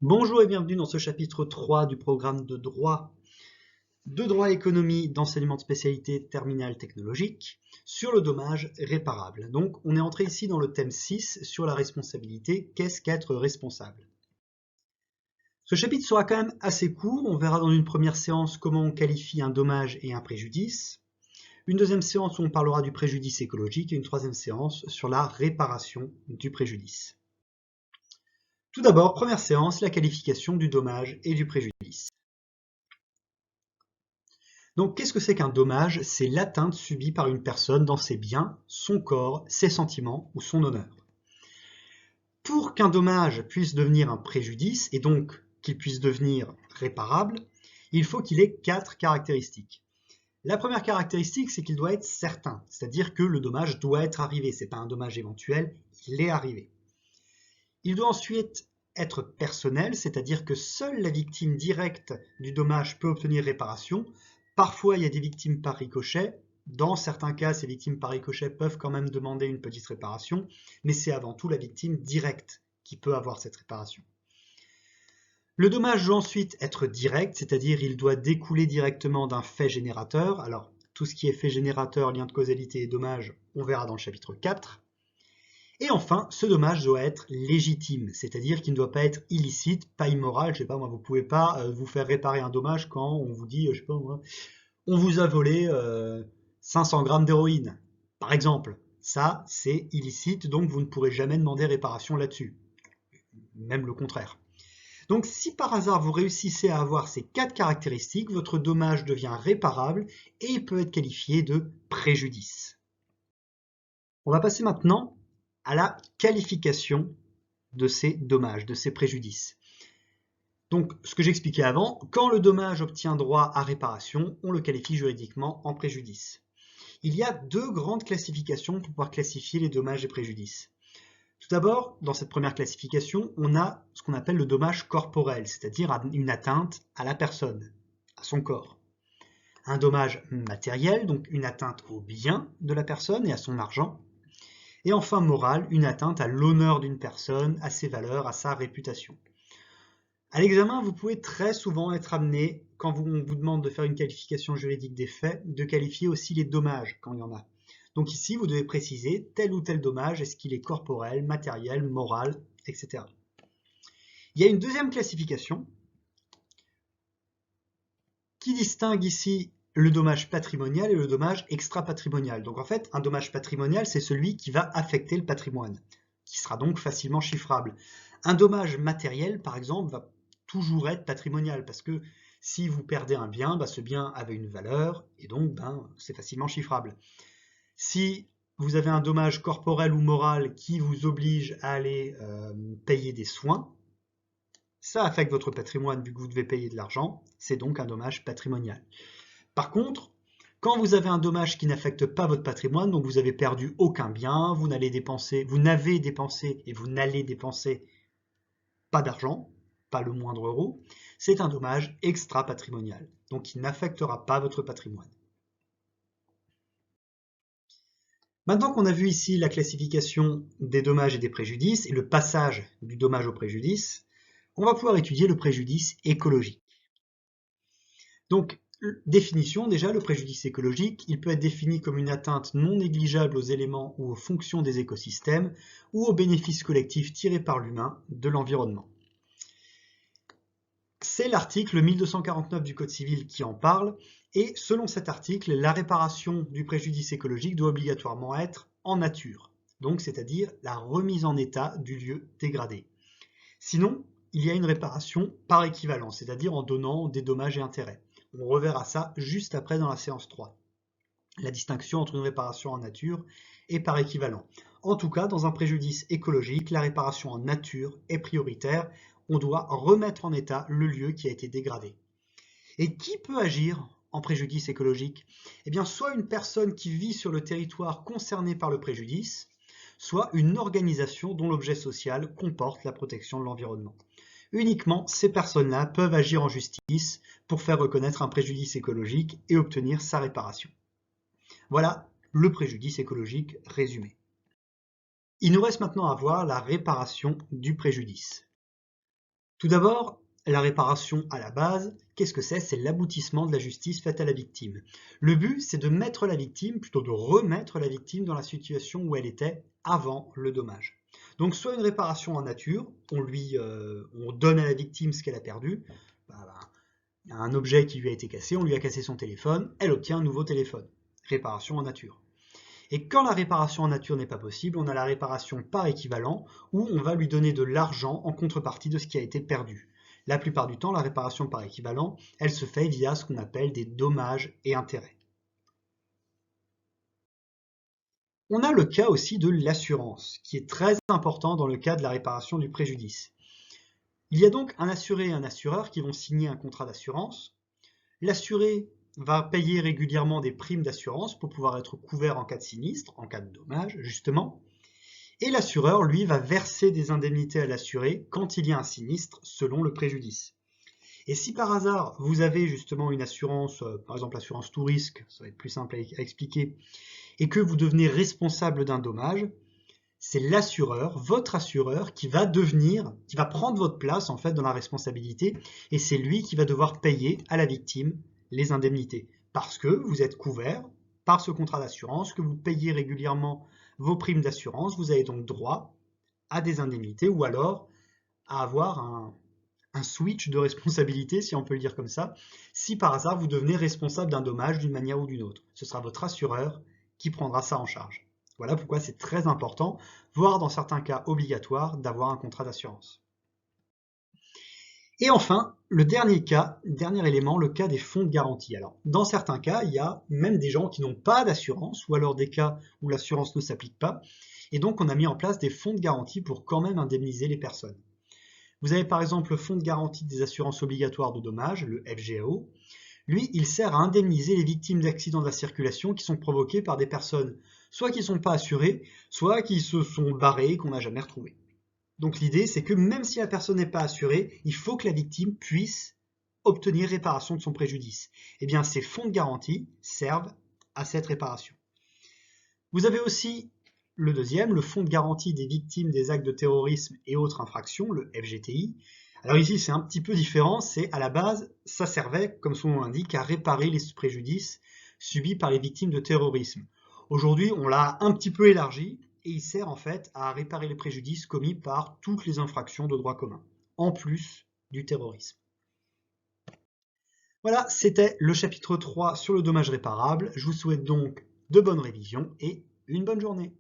Bonjour et bienvenue dans ce chapitre 3 du programme de droit économie d'enseignement de spécialité terminale technologique sur le dommage réparable. Donc on est entré ici dans le thème 6 sur la responsabilité. Qu'est-ce qu'être responsable? Ce chapitre sera quand même assez court. On verra dans une première séance comment on qualifie un dommage et un préjudice. Une deuxième séance où on parlera du préjudice écologique et une troisième séance sur la réparation du préjudice. Tout d'abord, première séance, la qualification du dommage et du préjudice. Donc, qu'est-ce que c'est qu'un dommage? C'est l'atteinte subie par une personne dans ses biens, son corps, ses sentiments ou son honneur. Pour qu'un dommage puisse devenir un préjudice, et donc qu'il puisse devenir réparable, il faut qu'il ait 4 caractéristiques. La première caractéristique, c'est qu'il doit être certain, c'est-à-dire que le dommage doit être arrivé. Ce n'est pas un dommage éventuel, il est arrivé. Il doit ensuite être personnel, c'est-à-dire que seule la victime directe du dommage peut obtenir réparation. Parfois, il y a des victimes par ricochet. Dans certains cas, ces victimes par ricochet peuvent quand même demander une petite réparation, mais c'est avant tout la victime directe qui peut avoir cette réparation. Le dommage doit ensuite être direct, c'est-à-dire il doit découler directement d'un fait générateur. Alors, tout ce qui est fait générateur, lien de causalité et dommage, on verra dans le chapitre 4. Et enfin, ce dommage doit être légitime, c'est-à-dire qu'il ne doit pas être illicite, pas immoral. Je sais pas moi, vous pouvez pas vous faire réparer un dommage quand on vous dit, je sais pas moi, on vous a volé 500 grammes d'héroïne, par exemple. Ça, c'est illicite, donc vous ne pourrez jamais demander réparation là-dessus. Même le contraire. Donc si par hasard vous réussissez à avoir ces 4 caractéristiques, votre dommage devient réparable et il peut être qualifié de préjudice. On va passer maintenant à la qualification de ces dommages, de ces préjudices. Donc, ce que j'expliquais avant, quand le dommage obtient droit à réparation, on le qualifie juridiquement en préjudice. Il y a 2 grandes classifications pour pouvoir classifier les dommages et préjudices. Tout d'abord, dans cette première classification, on a ce qu'on appelle le dommage corporel, c'est-à-dire une atteinte à la personne, à son corps. Un dommage matériel, donc une atteinte au bien de la personne et à son argent. Et enfin moral, une atteinte à l'honneur d'une personne, à ses valeurs, à sa réputation. À l'examen, vous pouvez très souvent être amené, quand on vous demande de faire une qualification juridique des faits, de qualifier aussi les dommages quand il y en a. Donc ici, vous devez préciser tel ou tel dommage, est-ce qu'il est corporel, matériel, moral, etc. Il y a une deuxième classification qui distingue ici le dommage patrimonial et le dommage extra-patrimonial. Donc en fait, un dommage patrimonial, c'est celui qui va affecter le patrimoine, qui sera donc facilement chiffrable. Un dommage matériel, par exemple, va toujours être patrimonial, parce que si vous perdez un bien, ce bien avait une valeur, et donc c'est facilement chiffrable. Si vous avez un dommage corporel ou moral qui vous oblige à aller payer des soins, ça affecte votre patrimoine vu que vous devez payer de l'argent, c'est donc un dommage patrimonial. Par contre, quand vous avez un dommage qui n'affecte pas votre patrimoine, donc vous avez perdu aucun bien, vous n'avez dépensé et vous n'allez dépenser pas d'argent, pas le moindre euro, c'est un dommage extra-patrimonial, donc qui n'affectera pas votre patrimoine. Maintenant qu'on a vu ici la classification des dommages et des préjudices et le passage du dommage au préjudice, on va pouvoir étudier le préjudice écologique. Donc, définition, déjà, le préjudice écologique, il peut être défini comme une atteinte non négligeable aux éléments ou aux fonctions des écosystèmes ou aux bénéfices collectifs tirés par l'humain de l'environnement. C'est l'article 1249 du Code civil qui en parle, et selon cet article, la réparation du préjudice écologique doit obligatoirement être en nature, donc c'est-à-dire la remise en état du lieu dégradé. Sinon, il y a une réparation par équivalence, c'est-à-dire en donnant des dommages et intérêts. On reverra ça juste après dans la séance 3. La distinction entre une réparation en nature et par équivalent. En tout cas, dans un préjudice écologique, la réparation en nature est prioritaire. On doit remettre en état le lieu qui a été dégradé. Et qui peut agir en préjudice écologique? Eh bien, soit une personne qui vit sur le territoire concerné par le préjudice, soit une organisation dont l'objet social comporte la protection de l'environnement. Uniquement ces personnes-là peuvent agir en justice pour faire reconnaître un préjudice écologique et obtenir sa réparation. Voilà le préjudice écologique résumé. Il nous reste maintenant à voir la réparation du préjudice. Tout d'abord, la réparation à la base, qu'est-ce que c'est? C'est l'aboutissement de la justice faite à la victime. Le but, c'est de mettre la victime, plutôt de remettre la victime dans la situation où elle était avant le dommage. Donc soit une réparation en nature, on donne à la victime ce qu'elle a perdu, il y a un objet qui lui a été cassé, on lui a cassé son téléphone, elle obtient un nouveau téléphone. Réparation en nature. Et quand la réparation en nature n'est pas possible, on a la réparation par équivalent, où on va lui donner de l'argent en contrepartie de ce qui a été perdu. La plupart du temps, la réparation par équivalent, elle se fait via ce qu'on appelle des dommages et intérêts. On a le cas aussi de l'assurance, qui est très important dans le cas de la réparation du préjudice. Il y a donc un assuré et un assureur qui vont signer un contrat d'assurance. L'assuré va payer régulièrement des primes d'assurance pour pouvoir être couvert en cas de sinistre, en cas de dommage, justement. Et l'assureur, lui, va verser des indemnités à l'assuré quand il y a un sinistre selon le préjudice. Et si par hasard, vous avez justement une assurance, par exemple l'assurance tout risque, ça va être plus simple à expliquer, et que vous devenez responsable d'un dommage, c'est l'assureur, votre assureur, qui va prendre votre place en fait dans la responsabilité, et c'est lui qui va devoir payer à la victime les indemnités, parce que vous êtes couvert par ce contrat d'assurance, que vous payez régulièrement vos primes d'assurance, vous avez donc droit à des indemnités ou alors à avoir un switch de responsabilité, si on peut le dire comme ça, si par hasard vous devenez responsable d'un dommage d'une manière ou d'une autre. Ce sera votre assureur qui prendra ça en charge. Voilà pourquoi c'est très important, voire dans certains cas obligatoire, d'avoir un contrat d'assurance. Et enfin, le dernier élément, le cas des fonds de garantie. Alors, dans certains cas, il y a même des gens qui n'ont pas d'assurance, ou alors des cas où l'assurance ne s'applique pas, et donc on a mis en place des fonds de garantie pour quand même indemniser les personnes. Vous avez par exemple le fonds de garantie des assurances obligatoires de dommages, le FGAO. Lui, il sert à indemniser les victimes d'accidents de la circulation qui sont provoqués par des personnes soit qui ne sont pas assurées, soit qui se sont barrées et qu'on n'a jamais retrouvées. Donc l'idée, c'est que même si la personne n'est pas assurée, il faut que la victime puisse obtenir réparation de son préjudice. Eh bien, ces fonds de garantie servent à cette réparation. Vous avez aussi le deuxième, le fonds de garantie des victimes des actes de terrorisme et autres infractions, le FGTI. Alors ici, c'est un petit peu différent, c'est à la base, ça servait, comme son nom l'indique, à réparer les préjudices subis par les victimes de terrorisme. Aujourd'hui, on l'a un petit peu élargi, et il sert en fait à réparer les préjudices commis par toutes les infractions de droit commun, en plus du terrorisme. Voilà, c'était le chapitre 3 sur le dommage réparable. Je vous souhaite donc de bonnes révisions et une bonne journée.